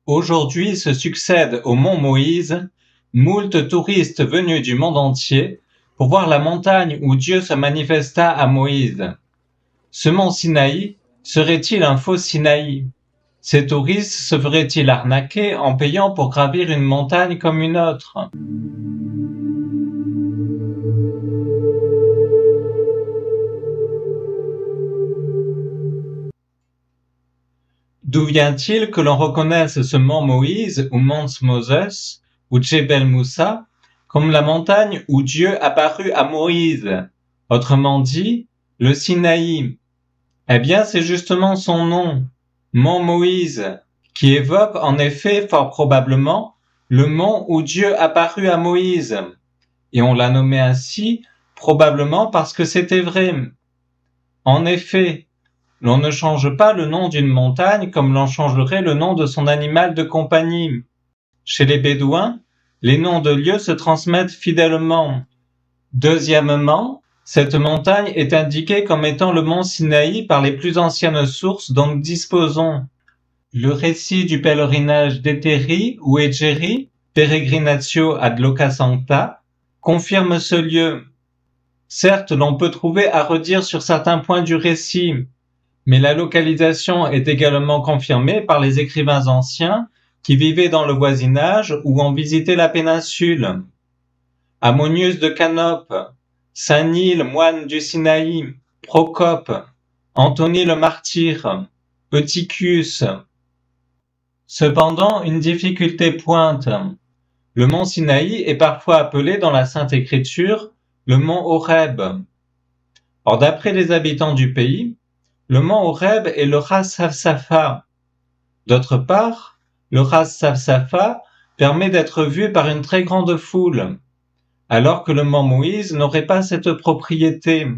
Aujourd'hui se succèdent au mont Moïse moult touristes venus du monde entier pour voir la montagne où Dieu se manifesta à Moïse. Ce mont Sinaï serait-il un faux Sinaï? Ces touristes se feraient-ils arnaquer en payant pour gravir une montagne comme une autre? D'où vient-il que l'on reconnaisse ce mont Moïse ou Mont Moses ou Djebel Moussa comme la montagne où Dieu apparut à Moïse, autrement dit, le Sinaï? Eh bien, c'est justement son nom, Mont Moïse, qui évoque en effet fort probablement le mont où Dieu apparut à Moïse. Et on l'a nommé ainsi probablement parce que c'était vrai. En effet, l'on ne change pas le nom d'une montagne comme l'on changerait le nom de son animal de compagnie. Chez les Bédouins, les noms de lieux se transmettent fidèlement. Deuxièmement, cette montagne est indiquée comme étant le mont Sinaï par les plus anciennes sources dont nous disposons. Le récit du pèlerinage d'Héteri ou Égérie, Peregrinatio ad loca sancta, confirme ce lieu. Certes, l'on peut trouver à redire sur certains points du récit, mais la localisation est également confirmée par les écrivains anciens qui vivaient dans le voisinage ou ont visité la péninsule. Ammonius de Canope, Saint-Nil, moine du Sinaï, Procope, Anthony le martyr, Eutychius. Cependant, une difficulté pointe. Le mont Sinaï est parfois appelé dans la Sainte Écriture le mont Horeb. Or, d'après les habitants du pays, le mont Horeb est le Ras Safsafa. D'autre part, le Ras Safsafa permet d'être vu par une très grande foule, alors que le mont Moïse n'aurait pas cette propriété.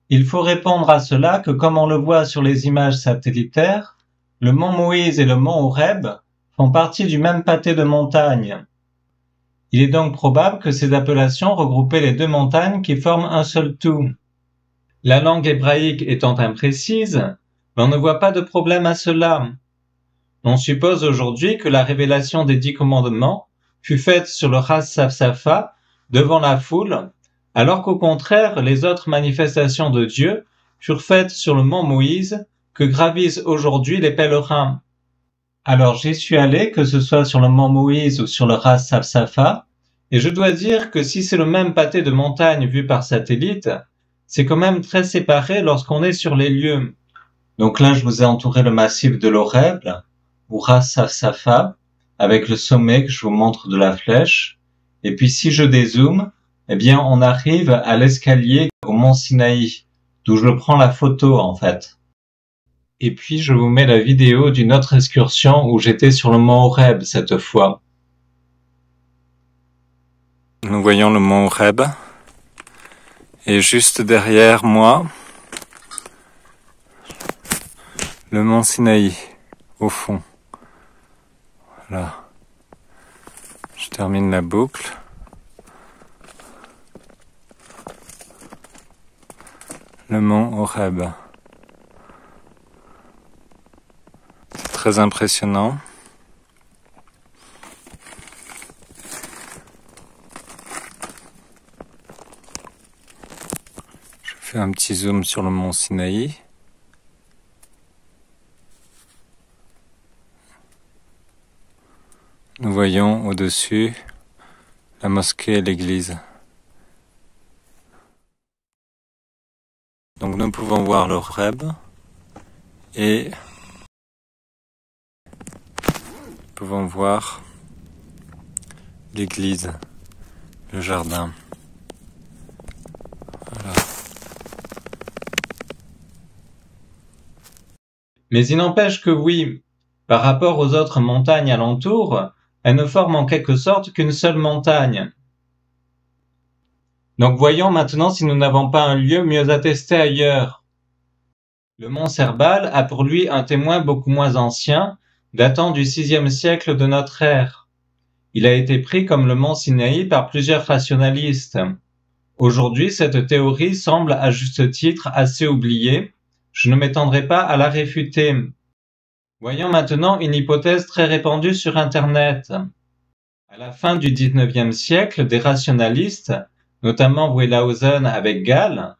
Il faut répondre à cela que comme on le voit sur les images satellitaires, le mont Moïse et le mont Horeb font partie du même pâté de montagnes. Il est donc probable que ces appellations regroupaient les deux montagnes qui forment un seul tout. La langue hébraïque étant imprécise, on ne voit pas de problème à cela. On suppose aujourd'hui que la révélation des 10 commandements fut faite sur le Ras Safsafa devant la foule, alors qu'au contraire, les autres manifestations de Dieu furent faites sur le mont Moïse que gravissent aujourd'hui les pèlerins. Alors j'y suis allé, que ce soit sur le mont Moïse ou sur le Ras Safsafa, et je dois dire que si c'est le même pâté de montagne vu par satellite, c'est quand même très séparé lorsqu'on est sur les lieux. Donc là, je vous ai entouré le massif de l'Horeb, ou Ras Safsafa, avec le sommet que je vous montre de la flèche. Et puis si je dézoome, eh bien on arrive à l'escalier au mont Sinaï, d'où je prends la photo en fait. Et puis je vous mets la vidéo d'une autre excursion où j'étais sur le mont Horeb cette fois. Nous voyons le mont Horeb. Et juste derrière moi, le mont Sinaï, au fond. Voilà. Je termine la boucle. Le mont Horeb. C'est très impressionnant. Je fais un petit zoom sur le mont Sinaï. Nous voyons au-dessus la mosquée et l'église. Donc nous pouvons voir le Horeb et nous pouvons voir l'église, le jardin. Voilà. Mais il n'empêche que oui, par rapport aux autres montagnes alentours, elles ne forment en quelque sorte qu'une seule montagne. Donc voyons maintenant si nous n'avons pas un lieu mieux attesté ailleurs. Le mont Serbal a pour lui un témoin beaucoup moins ancien, datant du VIe siècle de notre ère. Il a été pris comme le mont Sinaï par plusieurs rationalistes. Aujourd'hui, cette théorie semble à juste titre assez oubliée. Je ne m'étendrai pas à la réfuter. Voyons maintenant une hypothèse très répandue sur Internet. À la fin du XIXe siècle, des rationalistes, notamment Wellhausen avec Gall,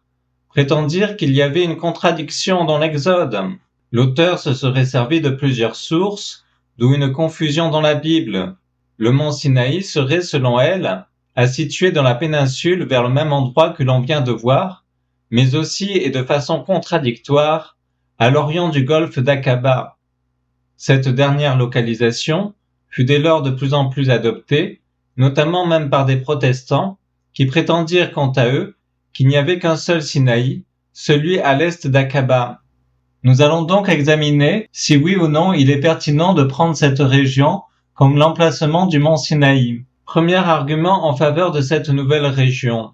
prétendirent qu'il y avait une contradiction dans l'Exode. L'auteur se serait servi de plusieurs sources, d'où une confusion dans la Bible. Le mont Sinaï serait, selon elle, à situer dans la péninsule vers le même endroit que l'on vient de voir, mais aussi et de façon contradictoire, à l'orient du golfe d'Aqaba. Cette dernière localisation fut dès lors de plus en plus adoptée, notamment même par des protestants, qui prétendirent quant à eux qu'il n'y avait qu'un seul Sinaï, celui à l'est d'Aqaba. Nous allons donc examiner si oui ou non il est pertinent de prendre cette région comme l'emplacement du mont Sinaï. Premier argument en faveur de cette nouvelle région.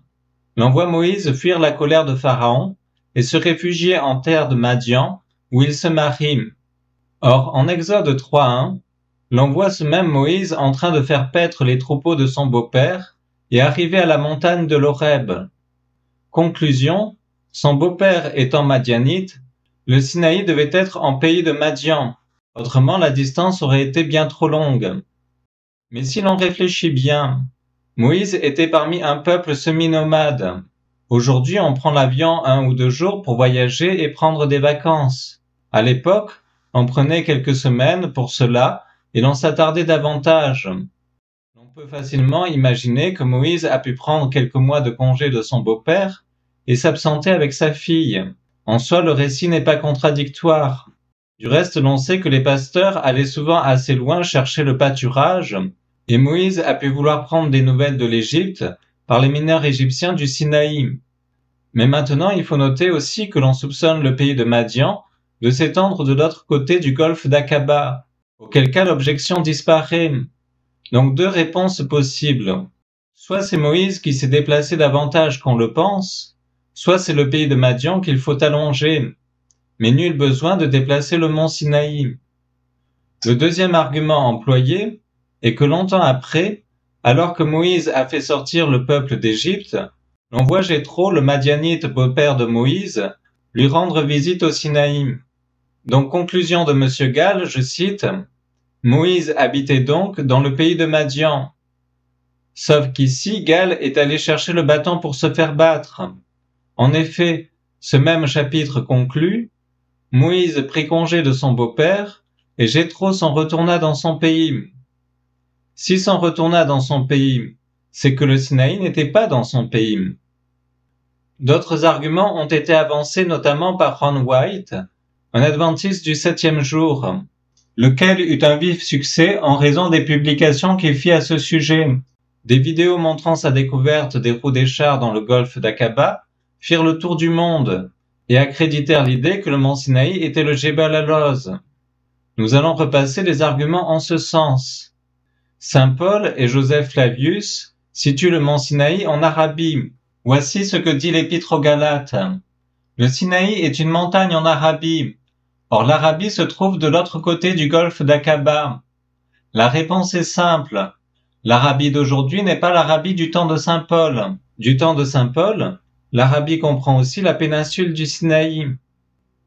L'on voit Moïse fuir la colère de Pharaon et se réfugier en terre de Madian, où il se marie. Or, en Exode 3.1, l'on voit ce même Moïse en train de faire paître les troupeaux de son beau-père et arriver à la montagne de l'Horeb. Conclusion, son beau-père étant madianite, le Sinaï devait être en pays de Madian, autrement la distance aurait été bien trop longue. Mais si l'on réfléchit bien, Moïse était parmi un peuple semi-nomade. Aujourd'hui, on prend l'avion 1 ou 2 jours pour voyager et prendre des vacances. À l'époque, on prenait quelques semaines pour cela et l'on s'attardait davantage. On peut facilement imaginer que Moïse a pu prendre quelques mois de congé de son beau-père et s'absenter avec sa fille. En soi, le récit n'est pas contradictoire. Du reste, l'on sait que les pasteurs allaient souvent assez loin chercher le pâturage, et Moïse a pu vouloir prendre des nouvelles de l'Égypte par les mineurs égyptiens du Sinaï. Mais maintenant, il faut noter aussi que l'on soupçonne le pays de Madian de s'étendre de l'autre côté du golfe d'Aqaba, auquel cas l'objection disparaît. Donc 2 réponses possibles. Soit c'est Moïse qui s'est déplacé davantage qu'on le pense, soit c'est le pays de Madian qu'il faut allonger, mais nul besoin de déplacer le mont Sinaï. Le deuxième argument employé est que longtemps après, alors que Moïse a fait sortir le peuple d'Égypte, l'on voit Jéthro, le Madianite beau-père de Moïse, lui rendre visite au Sinaï. Donc conclusion de M. Gall, je cite, « Moïse habitait donc dans le pays de Madian. » Sauf qu'ici, Gall est allé chercher le bâton pour se faire battre. En effet, ce même chapitre conclut, « Moïse prit congé de son beau-père, et Jéthro s'en retourna dans son pays. » Si s'en retourna dans son pays, c'est que le Sinaï n'était pas dans son pays. D'autres arguments ont été avancés notamment par Ron White, un adventiste du 7e jour, lequel eut un vif succès en raison des publications qu'il fit à ce sujet. Des vidéos montrant sa découverte des roues des chars dans le golfe d'Aqaba firent le tour du monde et accréditèrent l'idée que le mont Sinaï était le Jebel Aloz. Nous allons repasser les arguments en ce sens. Saint Paul et Joseph Flavius situent le mont Sinaï en Arabie. Voici ce que dit l'Épître aux Galates. Le Sinaï est une montagne en Arabie. Or l'Arabie se trouve de l'autre côté du golfe d'Aqaba. La réponse est simple. L'Arabie d'aujourd'hui n'est pas l'Arabie du temps de Saint Paul. Du temps de Saint Paul, l'Arabie comprend aussi la péninsule du Sinaï.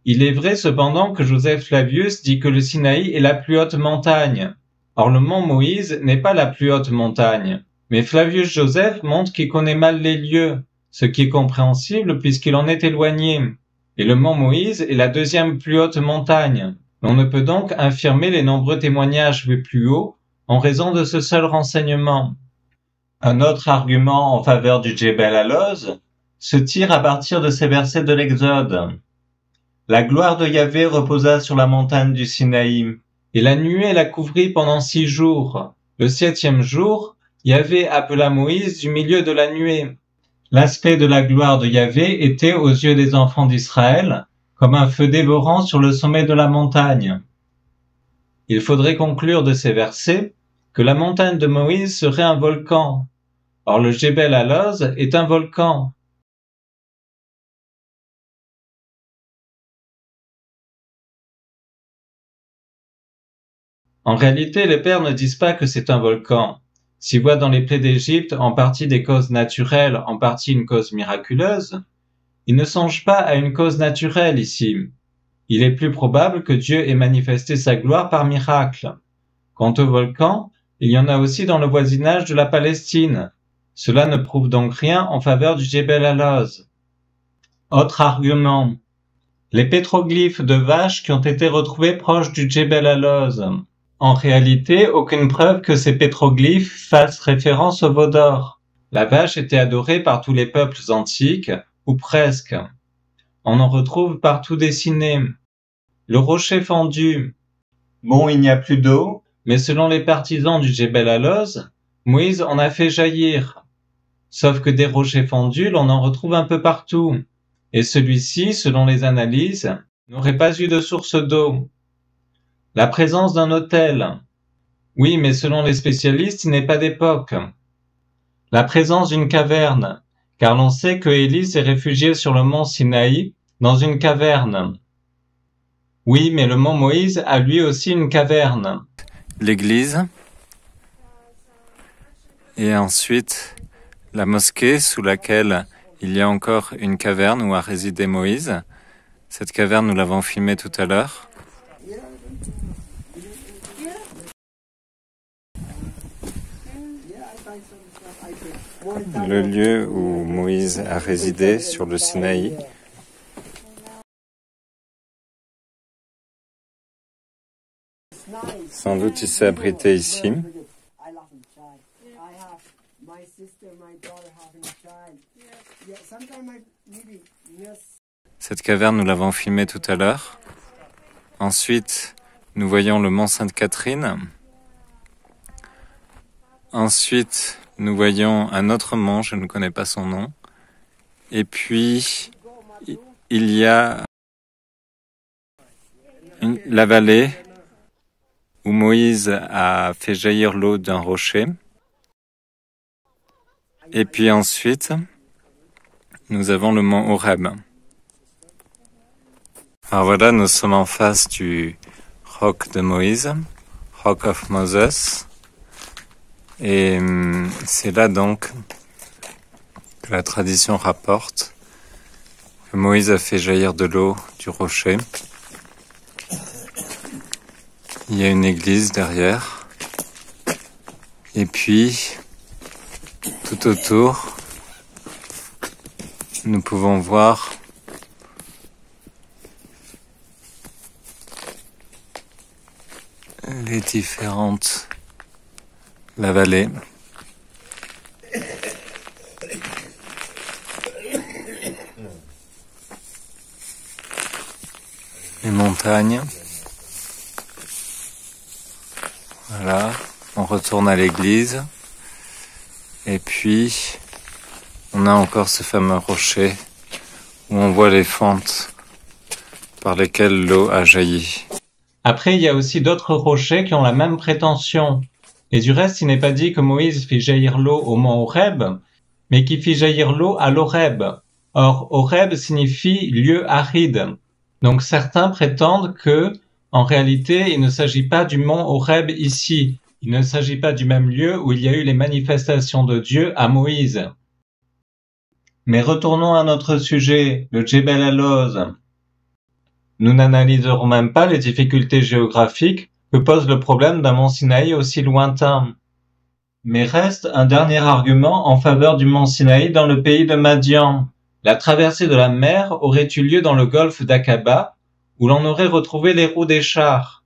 Il est vrai cependant que Joseph Flavius dit que le Sinaï est la plus haute montagne. Or le mont Moïse n'est pas la plus haute montagne. Mais Flavius Joseph montre qu'il connaît mal les lieux, ce qui est compréhensible puisqu'il en est éloigné. Et le mont Moïse est la deuxième plus haute montagne. On ne peut donc infirmer les nombreux témoignages vus plus haut en raison de ce seul renseignement. Un autre argument en faveur du Jebel Aloz se tire à partir de ces versets de l'Exode. La gloire de Yahvé reposa sur la montagne du Sinaï, et la nuée la couvrit pendant 6 jours. Le 7e jour, Yahvé appela Moïse du milieu de la nuée. L'aspect de la gloire de Yahvé était aux yeux des enfants d'Israël comme un feu dévorant sur le sommet de la montagne. Il faudrait conclure de ces versets que la montagne de Moïse serait un volcan. Or le Jebel Aloz est un volcan. En réalité, les pères ne disent pas que c'est un volcan. S'ils voient dans les plaies d'Égypte en partie des causes naturelles, en partie une cause miraculeuse, ils ne songent pas à une cause naturelle ici. il est plus probable que Dieu ait manifesté sa gloire par miracle. Quant aux volcans, il y en a aussi dans le voisinage de la Palestine. Cela ne prouve donc rien en faveur du Djebel Alloz. Autre argument. Les pétroglyphes de vaches qui ont été retrouvés proches du Djebel Alloz. En réalité, aucune preuve que ces pétroglyphes fassent référence au veau d'or. La vache était adorée par tous les peuples antiques, ou presque. On en retrouve partout dessiné. Le rocher fendu. Bon, il n'y a plus d'eau, mais selon les partisans du Djebel Alloz, Moïse en a fait jaillir. Sauf que des rochers fendus, l'on en retrouve un peu partout. Et celui-ci, selon les analyses, n'aurait pas eu de source d'eau. La présence d'un autel. Oui, mais selon les spécialistes, il n'est pas d'époque. La présence d'une caverne, car l'on sait que Élie s'est réfugié sur le mont Sinaï, dans une caverne. Oui, mais le mont Moïse a lui aussi une caverne. L'église, et ensuite la mosquée sous laquelle il y a encore une caverne où a résidé Moïse. Cette caverne, nous l'avons filmée tout à l'heure. Le lieu où Moïse a résidé sur le Sinaï. Sans doute il s'est abrité ici. Cette caverne, nous l'avons filmée tout à l'heure. Ensuite, nous voyons le mont Sainte-Catherine. Ensuite, nous voyons un autre mont, je ne connais pas son nom. Et puis, il y a la vallée où Moïse a fait jaillir l'eau d'un rocher. Et puis ensuite, nous avons le mont Horeb. Alors voilà, nous sommes en face du roc de Moïse, Rock of Moses. Et c'est là donc que la tradition rapporte que Moïse a fait jaillir de l'eau du rocher. Il y a une église derrière. Et puis, tout autour, nous pouvons voir les différentes... la vallée. Les montagnes. Voilà, on retourne à l'église. Et puis, on a encore ce fameux rocher où on voit les fentes par lesquelles l'eau a jailli. Après, il y a aussi d'autres rochers qui ont la même prétention. Et du reste, il n'est pas dit que Moïse fit jaillir l'eau au mont Horeb, mais qu'il fit jaillir l'eau à l'Horeb. Or, Horeb signifie lieu aride. Donc certains prétendent que, en réalité, il ne s'agit pas du mont Horeb ici. Il ne s'agit pas du même lieu où il y a eu les manifestations de Dieu à Moïse. Mais retournons à notre sujet, le Djebel Alloz. Nous n'analyserons même pas les difficultés géographiques que pose le problème d'un mont Sinaï aussi lointain. Mais reste un dernier argument en faveur du mont Sinaï dans le pays de Madian. La traversée de la mer aurait eu lieu dans le golfe d'Aqaba, où l'on aurait retrouvé les roues des chars.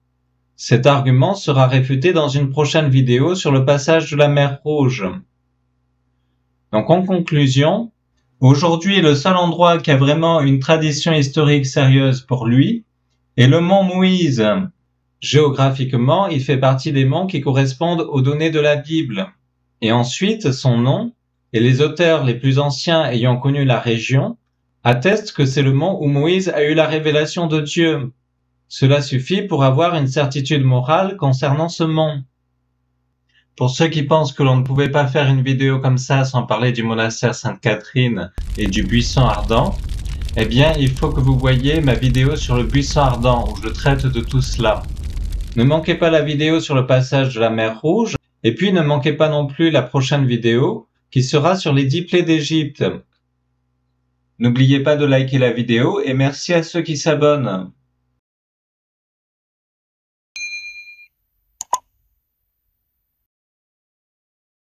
Cet argument sera réfuté dans une prochaine vidéo sur le passage de la mer Rouge. Donc en conclusion, aujourd'hui le seul endroit qui a vraiment une tradition historique sérieuse pour lui est le mont Moïse. Géographiquement, il fait partie des monts qui correspondent aux données de la Bible. Et ensuite, son nom, et les auteurs les plus anciens ayant connu la région, attestent que c'est le mont où Moïse a eu la révélation de Dieu. Cela suffit pour avoir une certitude morale concernant ce mont. Pour ceux qui pensent que l'on ne pouvait pas faire une vidéo comme ça sans parler du monastère Sainte-Catherine et du buisson ardent, eh bien, il faut que vous voyiez ma vidéo sur le buisson ardent où je traite de tout cela. Ne manquez pas la vidéo sur le passage de la mer Rouge, et puis ne manquez pas non plus la prochaine vidéo qui sera sur les 10 plaies d'Égypte. N'oubliez pas de liker la vidéo et merci à ceux qui s'abonnent.